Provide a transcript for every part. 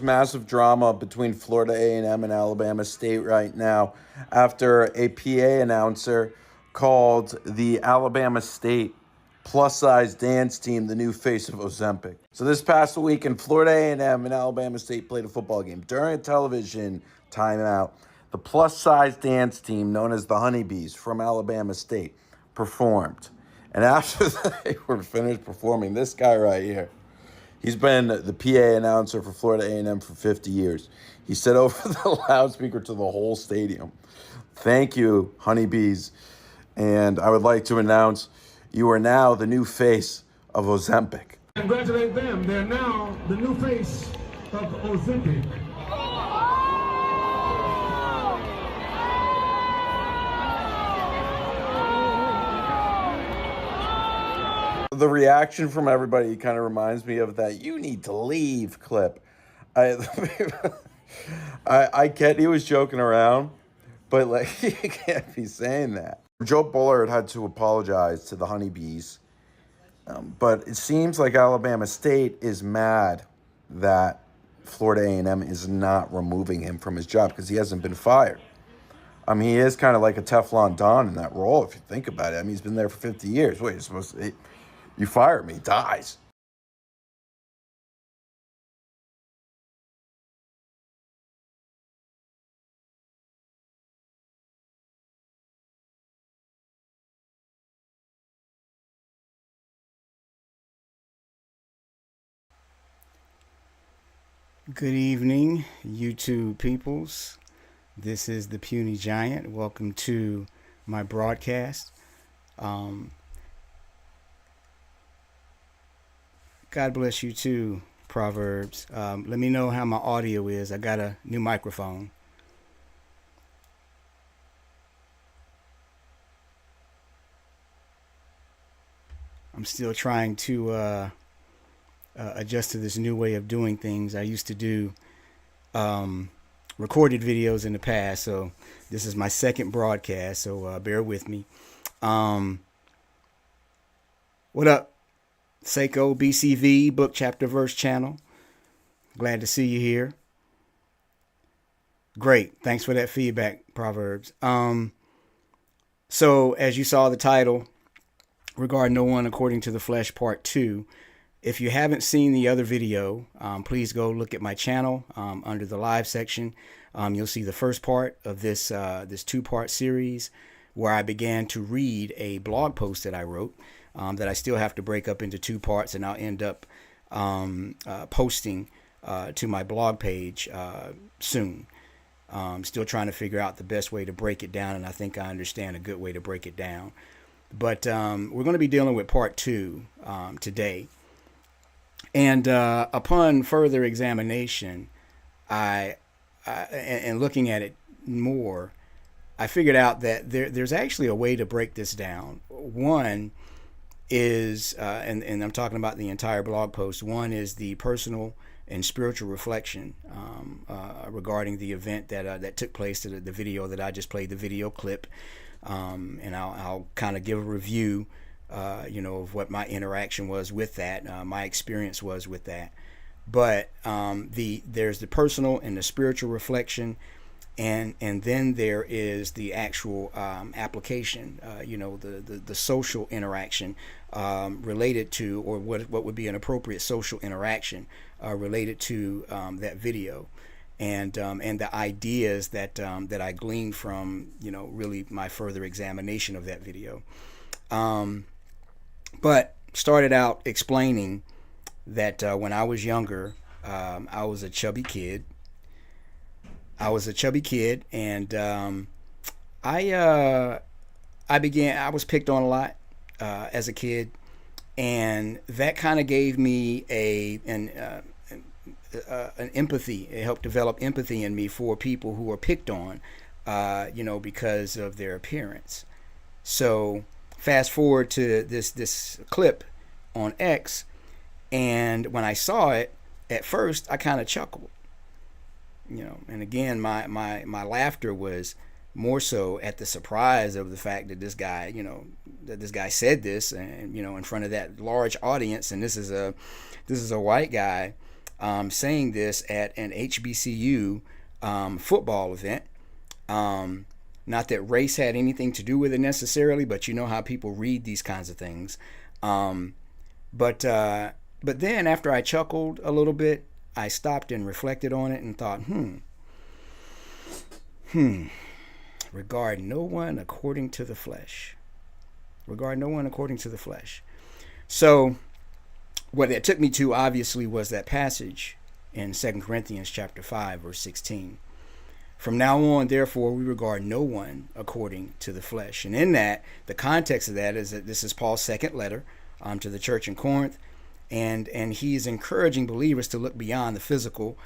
Massive drama between Florida A&M and Alabama State right now after a PA announcer called the Alabama State plus-size dance team the new face of Ozempic. So this past weekend, Florida A&M and Alabama State played a football game. During a television timeout, the plus-size dance team known as the Honeybees from Alabama State performed. And after they were finished performing, this guy right here, he's been the PA announcer for Florida A&M for 50 years. He said over the loudspeaker to the whole stadium, "Thank you, Honeybees. And I would like to announce you are now the new face of Ozempic." Congratulate them. They're now the new face of Ozempic. The reaction from everybody kind of reminds me of that "you need to leave" clip. I I get he was joking around, but like you can't be saying that. Joe Bullard had to apologize to the Honeybees, but it seems like Alabama State is mad that Florida A&M is not removing him from his job because he hasn't been fired. I mean, he is kind of like a Teflon Don in that role, if you think about it. I mean, he's been there for 50 years. Wait, you're supposed to... You fire me, he dies. Good evening, YouTube peoples. This is the Puny Giant. Welcome to my broadcast. God bless you too, Proverbs. Let me know how my audio is. I got a new microphone. I'm still trying to adjust to this new way of doing things. I used to do recorded videos in the past, so this is my second broadcast, so bear with me. What up? Seiko BCV Book Chapter Verse channel. Glad to see you here. Great. Thanks for that feedback, Proverbs. So as you saw the title, Regard No One According to the Flesh Part 2. If you haven't seen the other video, please go look at my channel under the live section. You'll see the first part of this two-part series where I began to read a blog post that I wrote that I still have to break up into two parts, and I'll end up posting to my blog page soon. Still trying to figure out the best way to break it down, and I think I understand a good way to break it down. But we're going to be dealing with part 2 today. And upon further examination, and looking at it more, I figured out that there's actually a way to break this down. One is, and I'm talking about the entire blog post, one is the personal and spiritual reflection regarding the event that took place, to the video that I just played, the video clip. And I'll kind of give a review of what my interaction was with that, my experience was with that. But there's the personal and the spiritual reflection, and then there is the actual application, the social interaction related to, or what would be an appropriate social interaction related to that video. And the ideas that I gleaned from, really my further examination of that video. But started out explaining that when I was younger, I was a chubby kid. And I was picked on a lot as a kid, and that kind of gave me an empathy. It helped develop empathy in me for people who are picked on, because of their appearance. So fast forward to this clip on X, and when I saw it, at first I kind of chuckled, and again, my laughter was more so at the surprise of the fact that this guy, said this, and in front of that large audience, and this is a white guy, saying this at an HBCU football event. Not that race had anything to do with it necessarily, but you know how people read these kinds of things. But then after I chuckled a little bit, I stopped and reflected on it and thought, regard no one according to the flesh. Regard no one according to the flesh. So what it took me to obviously was that passage in 2 Corinthians chapter 5, verse 16. From now on, therefore, we regard no one according to the flesh. And in that, the context of that is that this is Paul's second letter to the church in Corinth. And he is encouraging believers to look beyond the physical,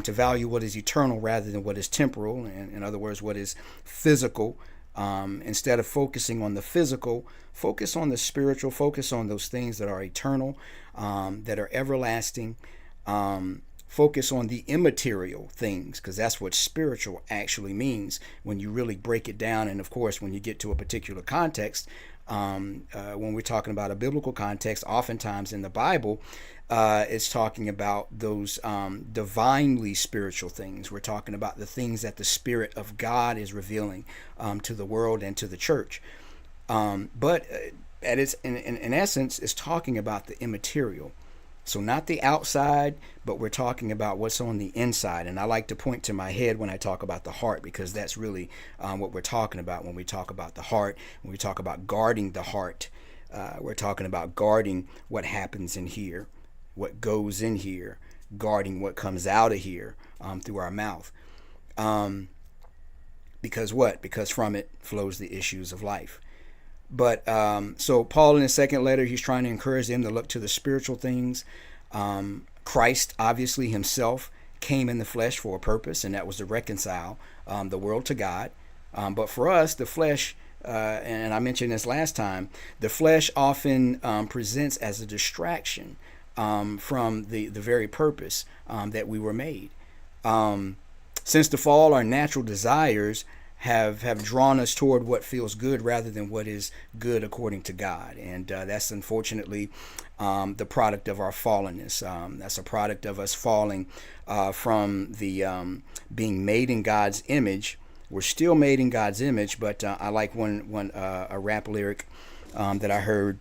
to value what is eternal rather than what is temporal. And in other words, what is physical. Instead of focusing on the physical, focus on the spiritual, focus on those things that are eternal, that are everlasting. Focus on the immaterial things, because that's what spiritual actually means when you really break it down. And of course, when you get to a particular context, when we're talking about a biblical context, oftentimes in the Bible, it's talking about those divinely spiritual things. We're talking about the things that the Spirit of God is revealing to the world and to the church. But at its in essence, it's talking about the immaterial. So not the outside, but we're talking about what's on the inside. And I like to point to my head when I talk about the heart, because that's really what we're talking about when we talk about the heart. When we talk about guarding the heart, we're talking about guarding what happens in here, what goes in here, guarding what comes out of here through our mouth. Because what? Because from it flows the issues of life. But so Paul in his second letter, he's trying to encourage them to look to the spiritual things. Christ, obviously himself, came in the flesh for a purpose, and that was to reconcile the world to God. But for us, the flesh, and I mentioned this last time, the flesh often presents as a distraction from the very purpose that we were made. Since the fall, our natural desires have drawn us toward what feels good rather than what is good according to God. And that's unfortunately the product of our fallenness. That's a product of us falling from the being made in God's image. We're still made in God's image, but I like a rap lyric that I heard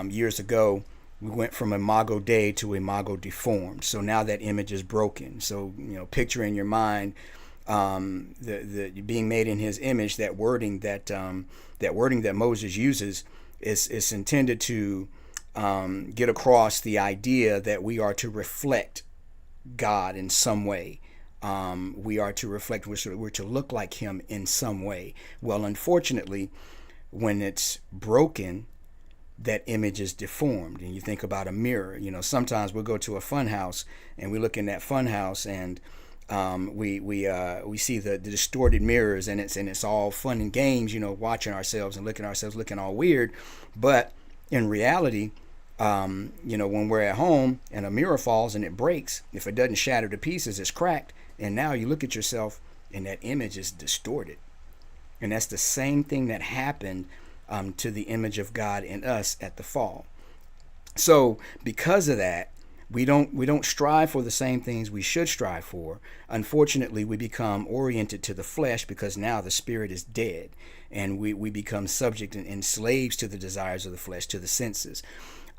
years ago. We went from imago Dei to imago deformed. So now that image is broken. So, picture in your mind the being made in his image. That wording that Moses uses is intended to get across the idea that we are to reflect God in some way. We are to reflect, we're to look like him in some way. Well, unfortunately, when it's broken, that image is deformed. And you think about a mirror. Sometimes we'll go to a fun house and we look in that fun house and we see the distorted mirrors, and it's all fun and games, watching ourselves and looking at ourselves looking all weird. But in reality, when we're at home and a mirror falls and it breaks, if it doesn't shatter to pieces, it's cracked. And now you look at yourself and that image is distorted. And that's the same thing that happened to the image of God in us at the fall. So because of that, we don't strive for the same things we should strive for. Unfortunately, we become oriented to the flesh because now the spirit is dead, and we become subject and slaves to the desires of the flesh, to the senses.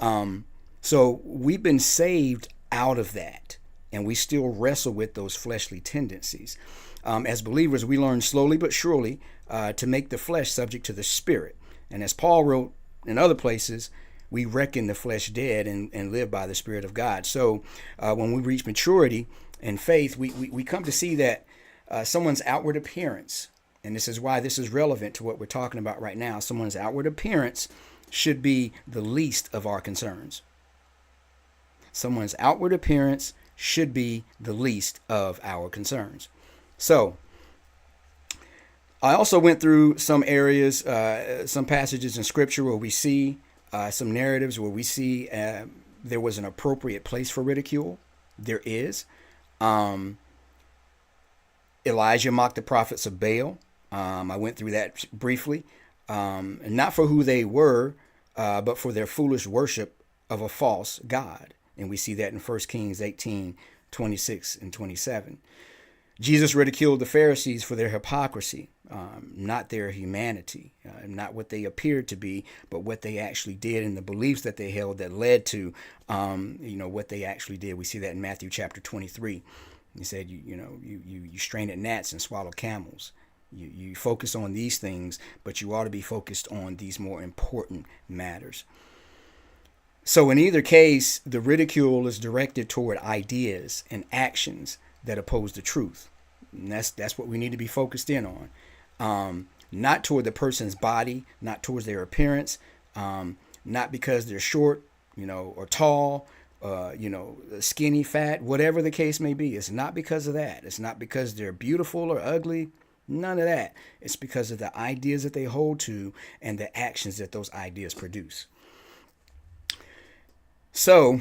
So we've been saved out of that, and we still wrestle with those fleshly tendencies. As believers, we learn slowly but surely to make the flesh subject to the spirit. And as Paul wrote in other places, we reckon the flesh dead and live by the Spirit of God. So when we reach maturity in faith, we come to see that someone's outward appearance, and this is why this is relevant to what we're talking about right now, someone's outward appearance should be the least of our concerns. Someone's outward appearance should be the least of our concerns. So I also went through some areas, some passages in Scripture where we see some narratives where we see there was an appropriate place for ridicule. There is. Elijah mocked the prophets of Baal. I went through that briefly. Not for who they were, but for their foolish worship of a false god. And we see that in 1 Kings 18:26 and 27. Jesus ridiculed the Pharisees for their hypocrisy, not their humanity, not what they appeared to be, but what they actually did and the beliefs that they held that led to, what they actually did. We see that in Matthew chapter 23. He said, you strain at gnats and swallow camels. You focus on these things, but you ought to be focused on these more important matters. So in either case, the ridicule is directed toward ideas and actions that oppose the truth. And that's what we need to be focused in on. Not toward the person's body, not towards their appearance, not because they're short, or tall, skinny, fat, whatever the case may be. It's not because of that. It's not because they're beautiful or ugly. None of that. It's because of the ideas that they hold to and the actions that those ideas produce. So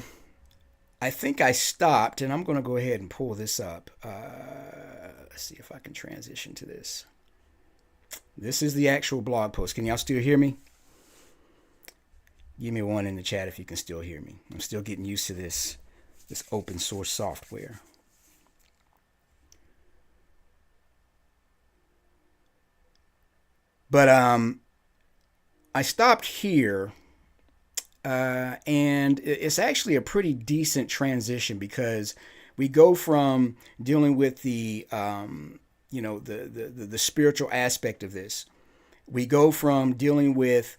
I think I stopped, and I'm going to go ahead and pull this up. Let's see if I can transition to this. This is the actual blog post. Can y'all still hear me? Give me one in the chat if you can still hear me. I'm still getting used to this open source software. But I stopped here, and it's actually a pretty decent transition because we go from dealing with the spiritual aspect of this. We go from dealing with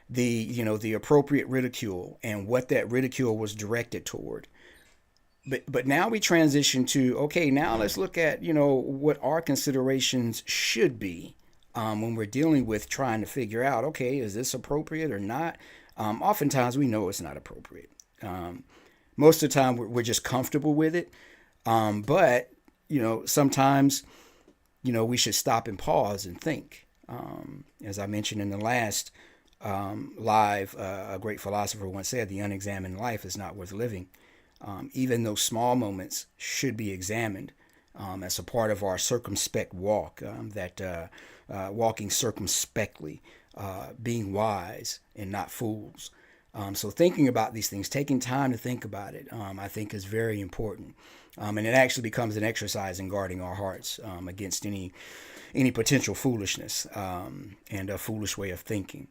the appropriate ridicule and what that ridicule was directed toward. But now we transition to, okay, now let's look at, what our considerations should be when we're dealing with trying to figure out, okay, is this appropriate or not? Oftentimes we know it's not appropriate. Most of the time we're just comfortable with it. But, sometimes, we should stop and pause and think. As I mentioned in the last live, a great philosopher once said, the unexamined life is not worth living. Even those small moments should be examined as a part of our circumspect walk, walking circumspectly, being wise and not fools. So thinking about these things, taking time to think about it, I think is very important. And it actually becomes an exercise in guarding our hearts against any potential foolishness and a foolish way of thinking.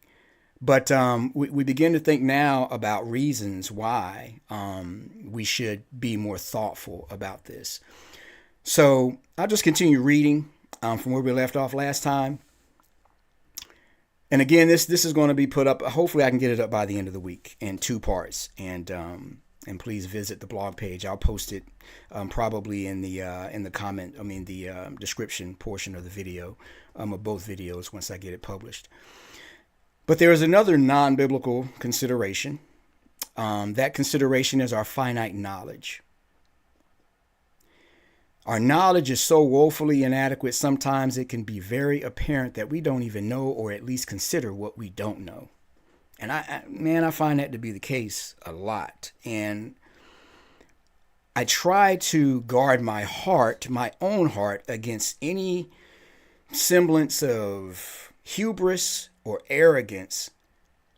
But we begin to think now about reasons why we should be more thoughtful about this. So I'll just continue reading from where we left off last time. And again, this is going to be put up. Hopefully I can get it up by the end of the week in 2 parts. And please visit the blog page. I'll post it probably in the comment. The description portion of the video of both videos once I get it published. But there is another non-biblical consideration. That consideration is our finite knowledge. Our knowledge is so woefully inadequate, sometimes it can be very apparent that we don't even know or at least consider what we don't know. And I find that to be the case a lot. And I try to guard my heart, my own heart, against any semblance of hubris or arrogance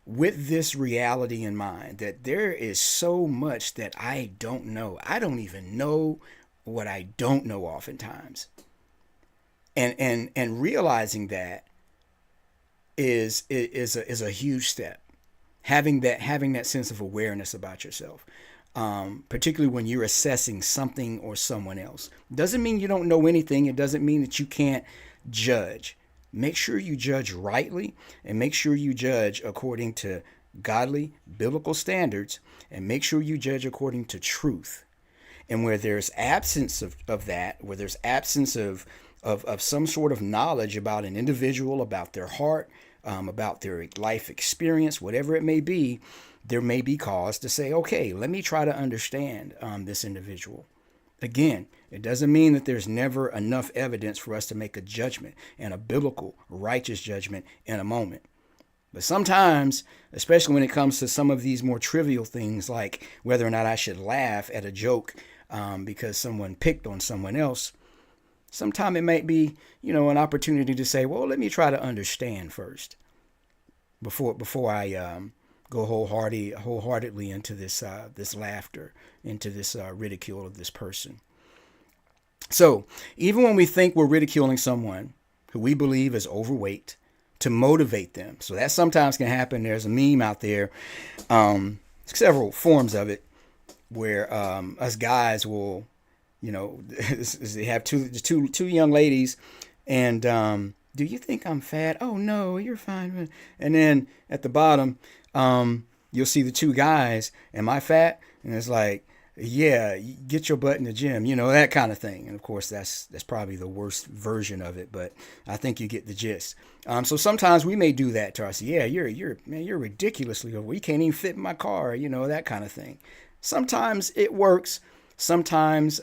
with this reality in mind, that there is so much that I don't know. I don't even know what I don't know oftentimes. And realizing that is a huge step. Having that sense of awareness about yourself, particularly when you're assessing something or someone else. Doesn't mean you don't know anything. It doesn't mean that you can't judge. Make sure you judge rightly, and make sure you judge according to godly biblical standards, and make sure you judge according to truth. And where there's absence of that, where there's absence of some sort of knowledge about an individual, about their heart, about their life experience, whatever it may be, there may be cause to say, okay, let me try to understand this individual. Again, it doesn't mean that there's never enough evidence for us to make a judgment, and a biblical, righteous judgment in a moment. But sometimes, especially when it comes to some of these more trivial things, like whether or not I should laugh at a joke because someone picked on someone else, sometimes it might be, an opportunity to say, well, let me try to understand first before I go wholeheartedly into this laughter, into this ridicule of this person. So even when we think we're ridiculing someone who we believe is overweight, to motivate them. So that sometimes can happen. There's a meme out there, several forms of it, where us guys will, they have two young ladies, and do you think I'm fat? Oh no, you're fine. And then at the bottom, you'll see the two guys. Am I fat? And it's like, yeah, get your butt in the gym, that kind of thing. And of course, that's probably the worst version of it, but I think you get the gist. So sometimes we may do that to ourselves. Yeah, you're ridiculously over. You can't even fit in my car, that kind of thing. Sometimes it works. Sometimes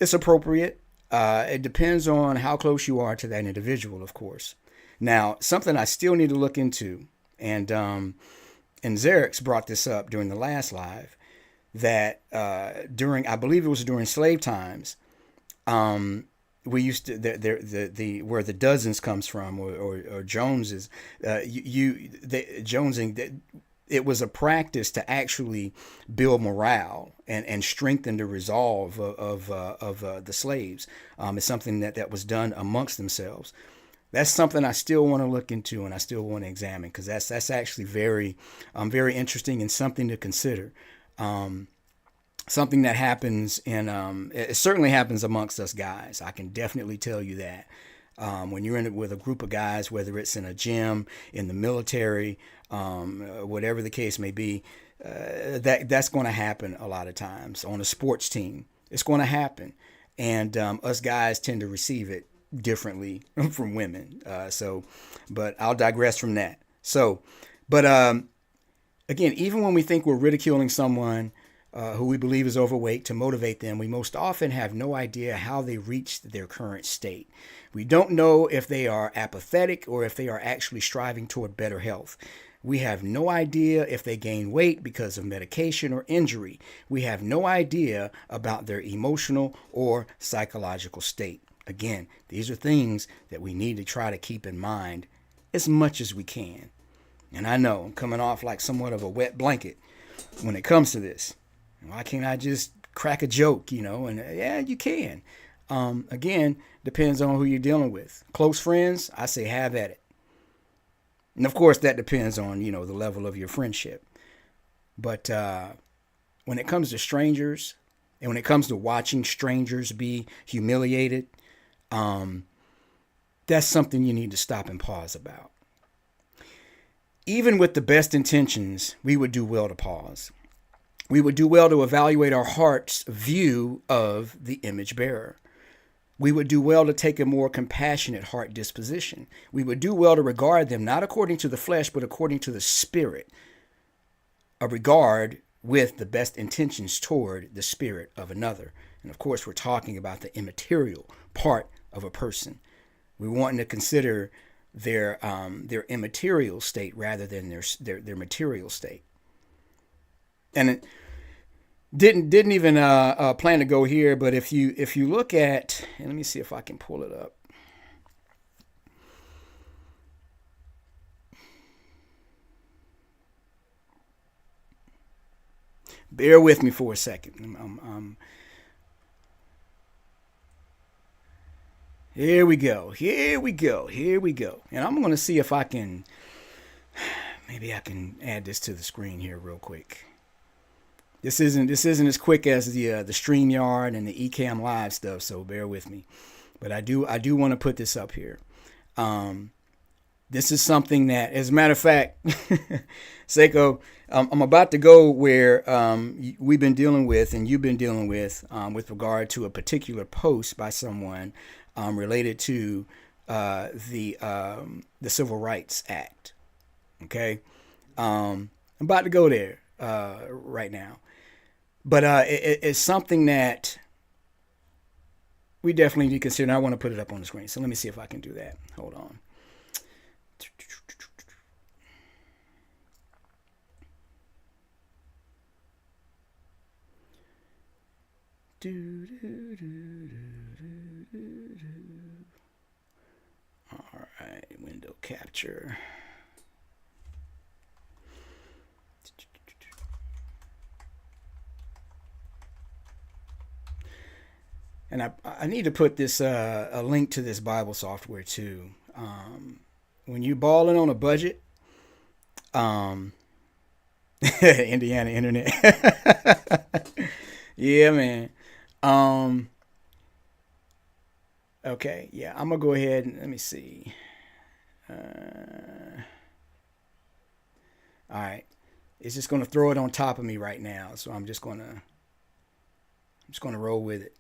it's appropriate. It depends on how close you are to that individual, of course. Now, something I still need to look into, and Xerix brought this up during the last live, that I believe it was during slave times, we used to the where the dozens comes from, or Joneses, jonesing. It was a practice to actually build morale and strengthen the resolve of the slaves. It's something that was done amongst themselves. That's something I still want to look into, and I still want to examine, because that's actually very interesting and something to consider. Something that happens it certainly happens amongst us guys. I can definitely tell you that. When you're in it with a group of guys, whether it's in a gym, in the military, whatever the case may be, that's going to happen a lot of times. On a sports team, it's going to happen. And us guys tend to receive it differently from women. But I'll digress from that. Again, even when we think we're ridiculing someone who we believe is overweight, to motivate them, we most often have no idea how they reached their current state. We don't know if they are apathetic or if they are actually striving toward better health. We have no idea if they gain weight because of medication or injury. We have no idea about their emotional or psychological state. Again, these are things that we need to try to keep in mind as much as we can. And I know I'm coming off like somewhat of a wet blanket when it comes to this. Why can't I just crack a joke, And yeah, you can. Again, depends on who you're dealing with. Close friends, I say have at it. And of course, that depends on, the level of your friendship. But when it comes to strangers, and when it comes to watching strangers be humiliated, that's something you need to stop and pause about. Even with the best intentions, we would do well to pause. We would do well to evaluate our heart's view of the image bearer. We would do well to take a more compassionate heart disposition. We would do well to regard them not according to the flesh, but according to the spirit. A regard with the best intentions toward the spirit of another. And of course, we're talking about the immaterial part of a person. We're wanting to consider their immaterial state rather than their material state. And it didn't even plan to go here, but if you look at, and let me see if I can pull it up. Bear with me for a second. Here we go. And I'm going to see if I can, maybe I can add this to the screen here real quick. This isn't as quick as the StreamYard and the Ecamm Live stuff, so bear with me. But I do want to put this up here. This is something that, as a matter of fact, Seiko, I'm about to go where we've been dealing with, and you've been dealing with regard to a particular post by someone related to the Civil Rights Act. Okay, I'm about to go there right now. But it's something that we definitely need to consider. And I want to put it up on the screen. So let me see if I can do that. Hold on. All right, window capture. And I need to put this a link to this Bible software too. When you balling on a budget, Indiana internet. Yeah, man. Okay, yeah, I'm gonna go ahead and let me see. All right, it's just gonna throw it on top of me right now, so I'm just gonna roll with it.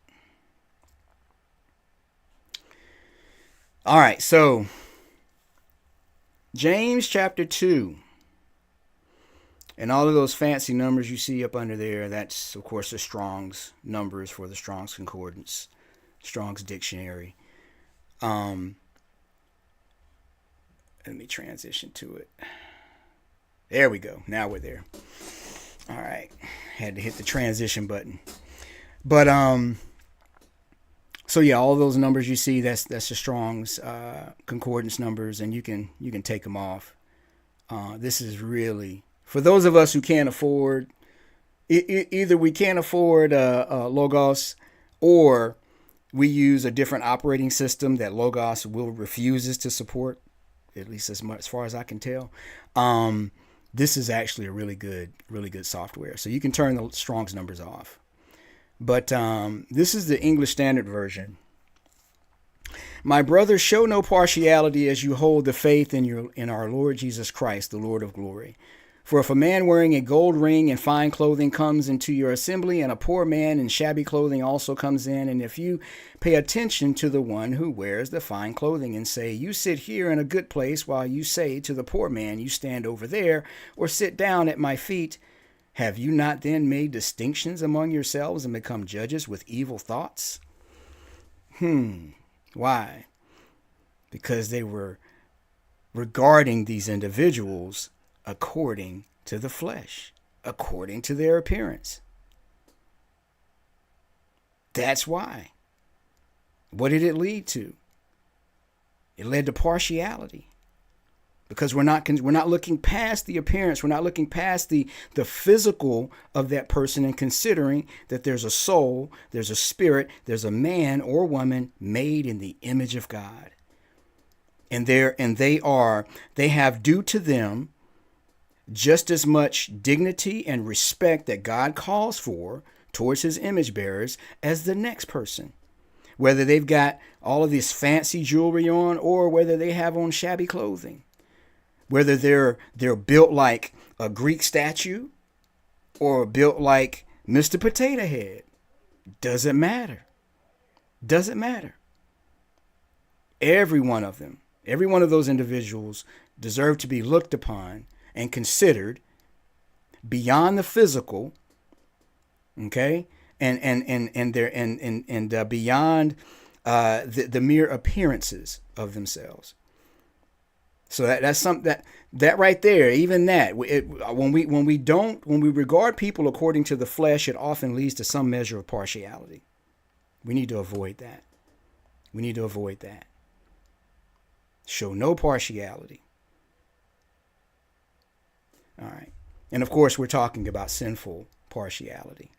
All right, so James chapter 2. And all of those fancy numbers you see up under there, that's, of course, the Strong's numbers for the Strong's Concordance, Strong's Dictionary. Let me transition to it. There we go. Now we're there. All right. Had to hit the transition button. But, so yeah, all those numbers you see, that's the Strong's Concordance numbers, and you can take them off. This is really... For those of us who can't afford, either we can't afford Logos, or we use a different operating system that Logos refuses to support, at least as far as I can tell. This is actually a really good software. So you can turn the Strong's numbers off. But this is the English Standard Version. My brothers, show no partiality as you hold the faith in our Lord Jesus Christ, the Lord of glory. For if a man wearing a gold ring and fine clothing comes into your assembly, and a poor man in shabby clothing also comes in, and if you pay attention to the one who wears the fine clothing and say, you sit here in a good place, while you say to the poor man, you stand over there, or sit down at my feet, have you not then made distinctions among yourselves and become judges with evil thoughts? Why? Because they were regarding these individuals according to the flesh, according to their appearance. That's why. What did it lead to? It led to partiality. Because we're not looking past the appearance, we're not looking past the physical of that person, and considering that there's a soul, there's a spirit, there's a man or woman made in the image of God. And they have due to them just as much dignity and respect that God calls for towards his image bearers as the next person. Whether they've got all of this fancy jewelry on, or whether they have on shabby clothing. Whether they're built like a Greek statue or built like Mr. Potato Head. Doesn't matter. Doesn't matter. Every one of them, every one of those individuals deserve to be looked upon and considered beyond the physical, okay, and beyond the mere appearances of themselves. So that's something that right there, even that, when we regard people according to the flesh, it often leads to some measure of partiality. We need to avoid that. We need to avoid that. Show no partiality. All right. And of course, we're talking about sinful partiality.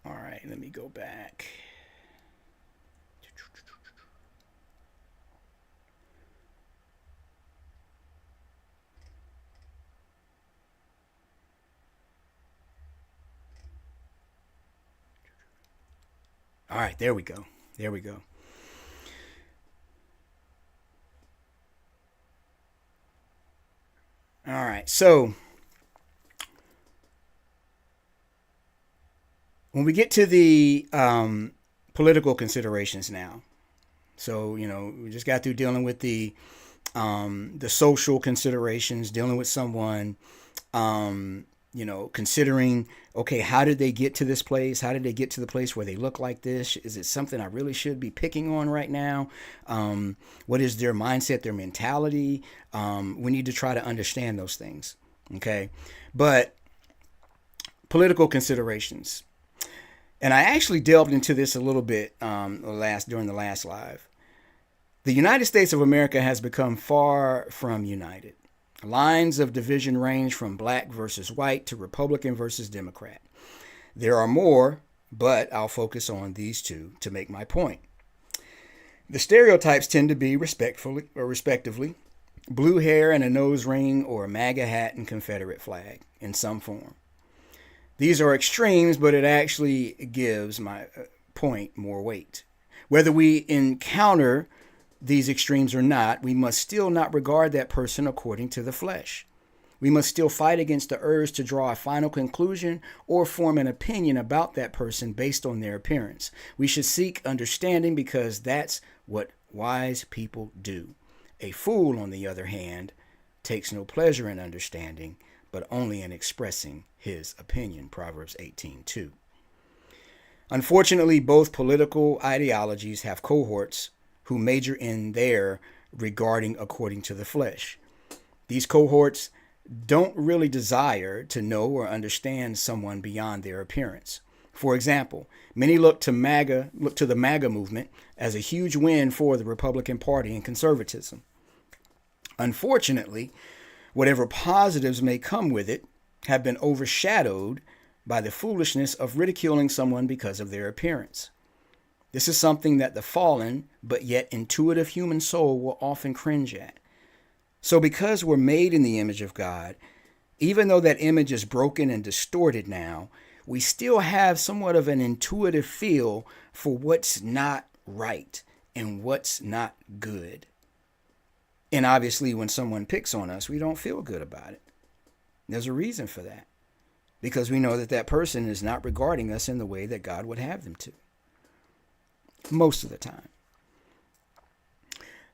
All right, let me go back. All right, there we go. There we go. All right, so when we get to the political considerations now, so we just got through dealing with the social considerations, dealing with someone, considering, okay, how did they get to this place? How did they get to the place where they look like this? Is it something I really should be picking on right now? What is their mindset, their mentality? We need to try to understand those things, okay? But political considerations. And I actually delved into this a little bit during the last live. The United States of America has become far from united. Lines of division range from black versus white to Republican versus Democrat. There are more but I'll focus on these two to make my point. The stereotypes tend to be respectively blue hair and a nose ring, or a MAGA hat and Confederate flag in some form. These are extremes, but it actually gives my point more weight. Whether we encounter these extremes or not, we must still not regard that person according to the flesh. We must still fight against the urge to draw a final conclusion or form an opinion about that person based on their appearance. We should seek understanding, because that's what wise people do. A fool, on the other hand, takes no pleasure in understanding, but only in expressing his opinion. Proverbs 18:2. Unfortunately, both political ideologies have cohorts who major in their regarding according to the flesh. These cohorts don't really desire to know or understand someone beyond their appearance. For example, many look to the MAGA movement as a huge win for the Republican Party and conservatism. Unfortunately, whatever positives may come with it have been overshadowed by the foolishness of ridiculing someone because of their appearance. This is something that the fallen but yet intuitive human soul will often cringe at. So because we're made in the image of God, even though that image is broken and distorted now, we still have somewhat of an intuitive feel for what's not right and what's not good. And obviously, when someone picks on us, we don't feel good about it. There's a reason for that, because we know that that person is not regarding us in the way that God would have them to, most of the time.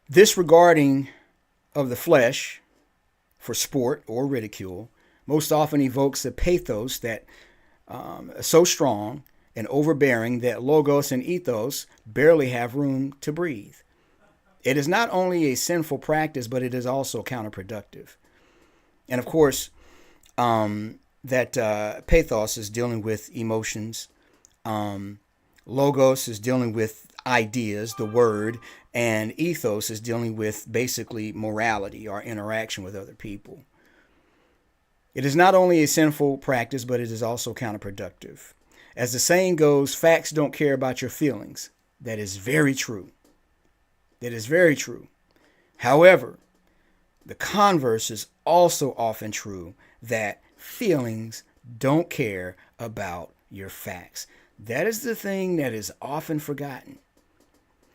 This regarding of the flesh for sport or ridicule most often evokes a pathos that is so strong and overbearing that logos and ethos barely have room to breathe. It is not only a sinful practice, but it is also counterproductive. And of course, that pathos is dealing with emotions. Logos is dealing with ideas, the word, and ethos is dealing with basically morality, our interaction with other people. It is not only a sinful practice, but it is also counterproductive. As the saying goes, facts don't care about your feelings. That is very true. That is very true. However, the converse is also often true, that feelings don't care about your facts. That is the thing that is often forgotten.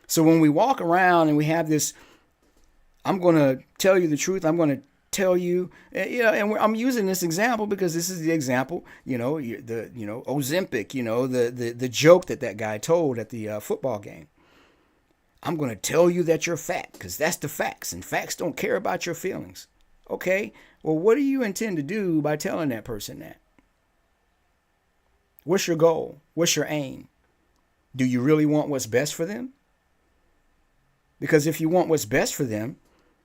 So when we walk around and we have this, I'm going to tell you the truth, I'm going to tell you, and I'm using this example because this is the example, Ozempic, the joke that guy told at the football game. I'm going to tell you that you're fat because that's the facts, and facts don't care about your feelings. Okay, well, what do you intend to do by telling that person that? What's your goal? What's your aim? Do you really want what's best for them? Because if you want what's best for them,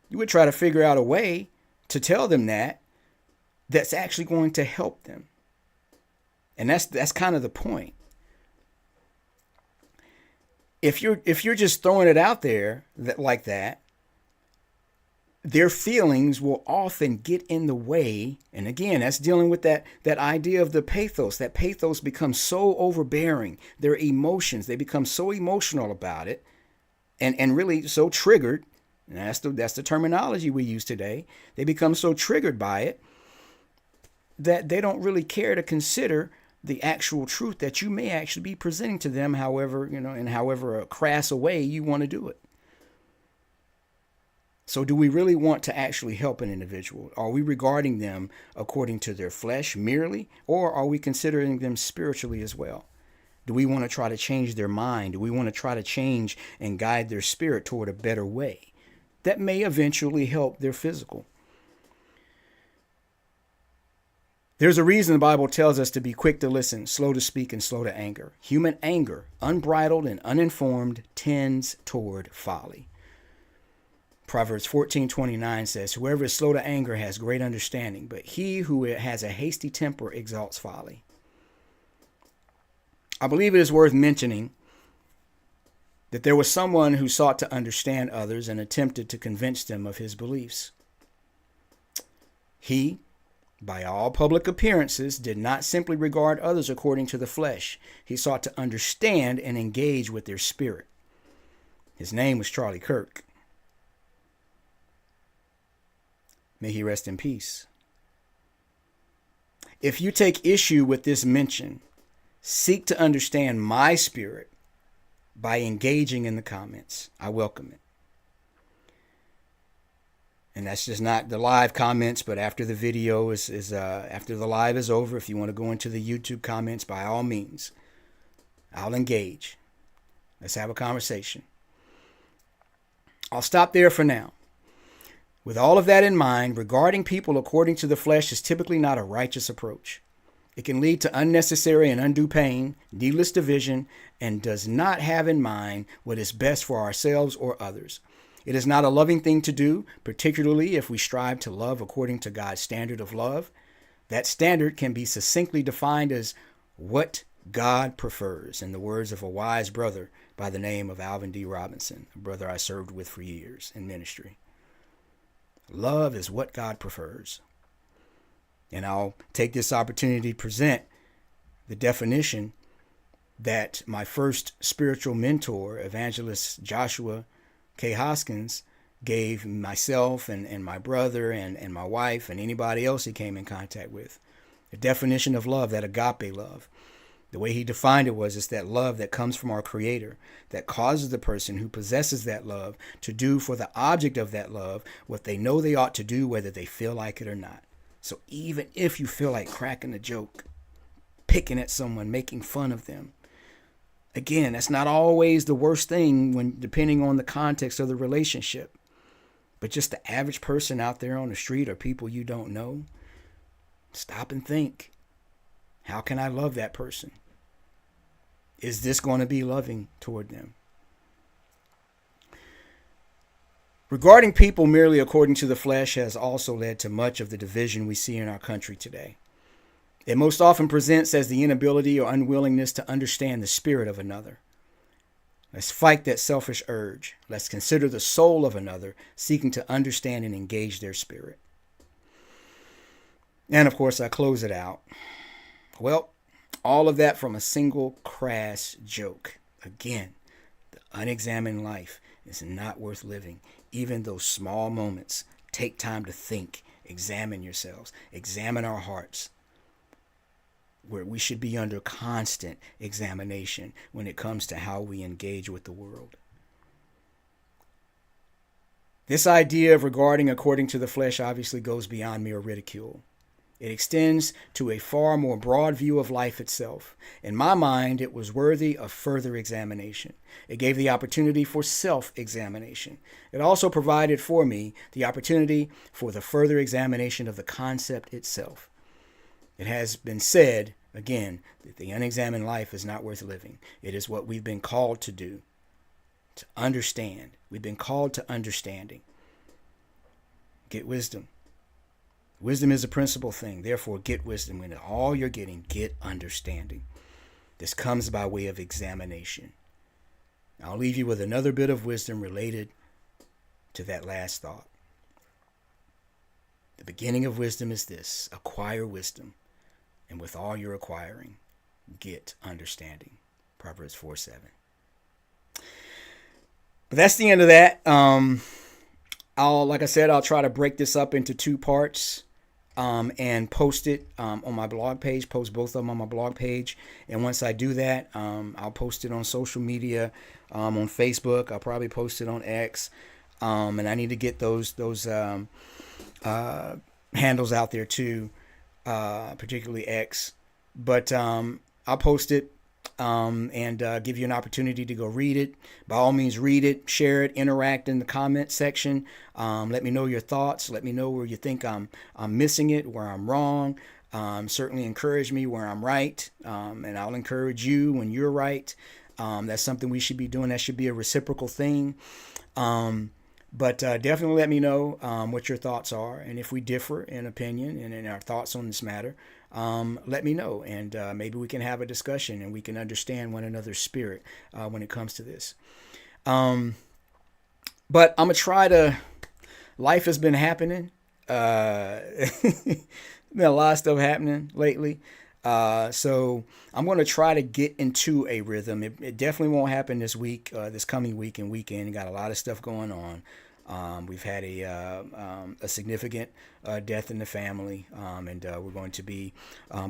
you would try to figure out a way to tell them that's actually going to help them. And that's kind of the point. If you're just throwing it out there like that, their feelings will often get in the way. And again, that's dealing with that idea of the pathos. That pathos becomes so overbearing. Their emotions, they become so emotional about it and really so triggered. And that's the terminology we use today. They become so triggered by it that they don't really care to consider the actual truth that you may actually be presenting to them, however, in however a crass a way you want to do it. So do we really want to actually help an individual? Are we regarding them according to their flesh merely, or are we considering them spiritually as well? Do we want to try to change their mind? Do we want to try to change and guide their spirit toward a better way that may eventually help their physical? There's a reason the Bible tells us to be quick to listen, slow to speak, and slow to anger. Human anger, unbridled and uninformed, tends toward folly. Proverbs 14:29 says, "Whoever is slow to anger has great understanding, but he who has a hasty temper exalts folly." I believe it is worth mentioning that there was someone who sought to understand others and attempted to convince them of his beliefs. He, by all public appearances, did not simply regard others according to the flesh. He sought to understand and engage with their spirit. His name was Charlie Kirk. May he rest in peace. If you take issue with this mention, seek to understand my spirit by engaging in the comments. I welcome it. And that's just not the live comments, but after the video after the live is over, if you want to go into the YouTube comments, by all means, I'll engage. Let's have a conversation. I'll stop there for now. With all of that in mind, regarding people according to the flesh is typically not a righteous approach. It can lead to unnecessary and undue pain, needless division, and does not have in mind what is best for ourselves or others. It is not a loving thing to do, particularly if we strive to love according to God's standard of love. That standard can be succinctly defined as what God prefers, in the words of a wise brother by the name of Alvin D. Robinson, a brother I served with for years in ministry. Love is what God prefers. And I'll take this opportunity to present the definition that my first spiritual mentor, evangelist Joshua K. Hoskins, gave myself and my brother and my wife and anybody else he came in contact with. The definition of love, that agape love. The way he defined it was, it's that love that comes from our Creator, that causes the person who possesses that love to do for the object of that love what they know they ought to do, whether they feel like it or not. So even if you feel like cracking a joke, picking at someone, making fun of them, again, that's not always the worst thing when depending on the context of the relationship. But just the average person out there on the street or people you don't know, stop and think. How can I love that person? Is this going to be loving toward them? Regarding people merely according to the flesh has also led to much of the division we see in our country today. It most often presents as the inability or unwillingness to understand the spirit of another. Let's fight that selfish urge. Let's consider the soul of another, seeking to understand and engage their spirit. And of course, I close it out. Well, all of that from a single crass joke. Again, the unexamined life is not worth living. Even those small moments, take time to think, examine yourselves, examine our hearts. Where we should be under constant examination when it comes to how we engage with the world. This idea of regarding according to the flesh obviously goes beyond mere ridicule. It extends to a far more broad view of life itself. In my mind, it was worthy of further examination. It gave the opportunity for self-examination. It also provided for me the opportunity for the further examination of the concept itself. It has been said, again, that the unexamined life is not worth living. It is what we've been called to do, to understand. We've been called to understanding. Get wisdom. Wisdom is a principal thing. Therefore, get wisdom. When all you're getting, get understanding. This comes by way of examination. I'll leave you with another bit of wisdom related to that last thought. The beginning of wisdom is this: acquire wisdom. And with all you're acquiring, get understanding. Proverbs 4:7. But that's the end of that. I'll try to break this up into two parts and post it on my blog page, post both of them on my blog page. And once I do that, I'll post it on social media, on Facebook. I'll probably post it on X. And I need to get those handles out there too. Particularly X, but I'll post it and give you an opportunity to go read it. By all means, read it, share it, interact in the comment section. Let me know your thoughts. Let me know where you think I'm missing it, where I'm wrong. Certainly encourage me where I'm right, and I'll encourage you when you're right. That's something we should be doing. That should be a reciprocal thing. But definitely let me know what your thoughts are. And if we differ in opinion and in our thoughts on this matter, let me know. And maybe we can have a discussion and we can understand one another's spirit when it comes to this. But I'm going to try to... Life has been happening. Been a lot of stuff happening lately. So I'm going to try to get into a rhythm. It definitely won't happen this week, this coming week and weekend. Got a lot of stuff going on. We've had a significant death in the family, and we're going to be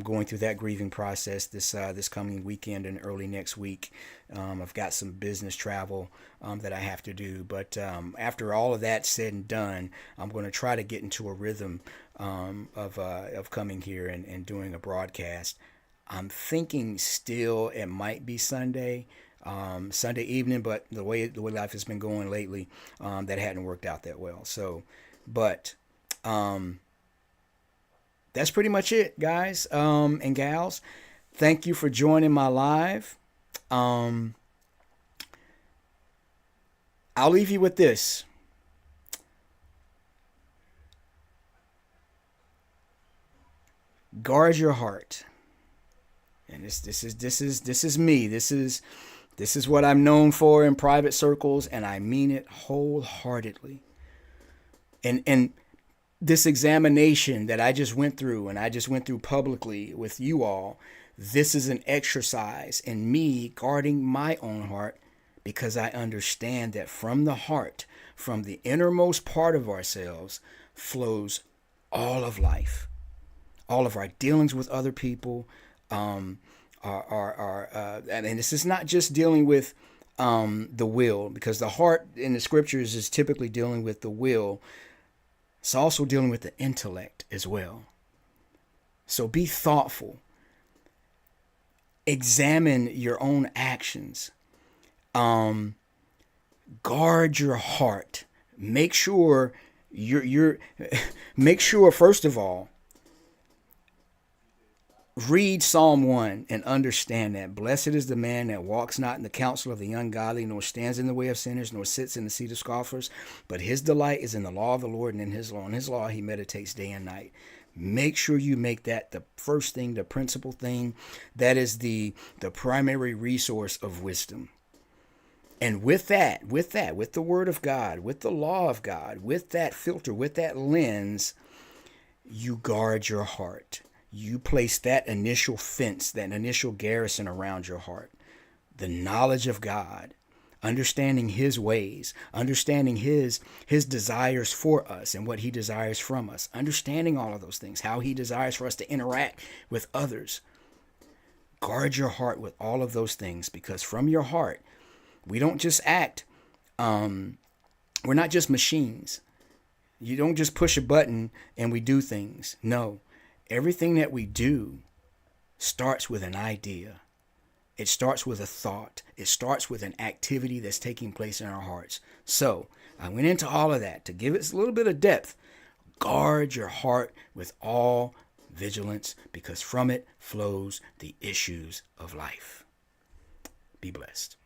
going through that grieving process this coming weekend and early next week. I've got some business travel that I have to do, but after all of that said and done, I'm going to try to get into a rhythm of coming here and doing a broadcast. I'm thinking still it might be Sunday. Sunday evening, but the way life has been going lately, that hadn't worked out that well. So, but that's pretty much it, guys and gals. Thank you for joining my live. I'll leave you with this. Guard your heart. And this is me. This is what I'm known for in private circles, and I mean it wholeheartedly. And this examination that I just went through, and I just went through publicly with you all, this is an exercise in me guarding my own heart, because I understand that from the heart, from the innermost part of ourselves, flows all of life, all of our dealings with other people. And this is not just dealing with the will, because the heart in the scriptures is typically dealing with the will. It's also dealing with the intellect as well. So be thoughtful. Examine your own actions. Guard your heart. Make sure make sure, first of all, read Psalm 1 and understand that blessed is the man that walks not in the counsel of the ungodly, nor stands in the way of sinners, nor sits in the seat of scoffers, but his delight is in the law of the Lord, and in his law. In his law he meditates day and night. Make sure you make that the first thing, the principal thing. That is the primary resource of wisdom. And with the word of God, with the law of God, with that filter, with that lens, you guard your heart. You place that initial fence, that initial garrison around your heart. The knowledge of God, understanding his ways, understanding his desires for us and what he desires from us, understanding all of those things, how he desires for us to interact with others. Guard your heart with all of those things, because from your heart, we don't just act, we're not just machines. You don't just push a button and we do things. No. Everything that we do starts with an idea. It starts with a thought. It starts with an activity that's taking place in our hearts. So I went into all of that to give it a little bit of depth. Guard your heart with all vigilance, because from it flows the issues of life. Be blessed.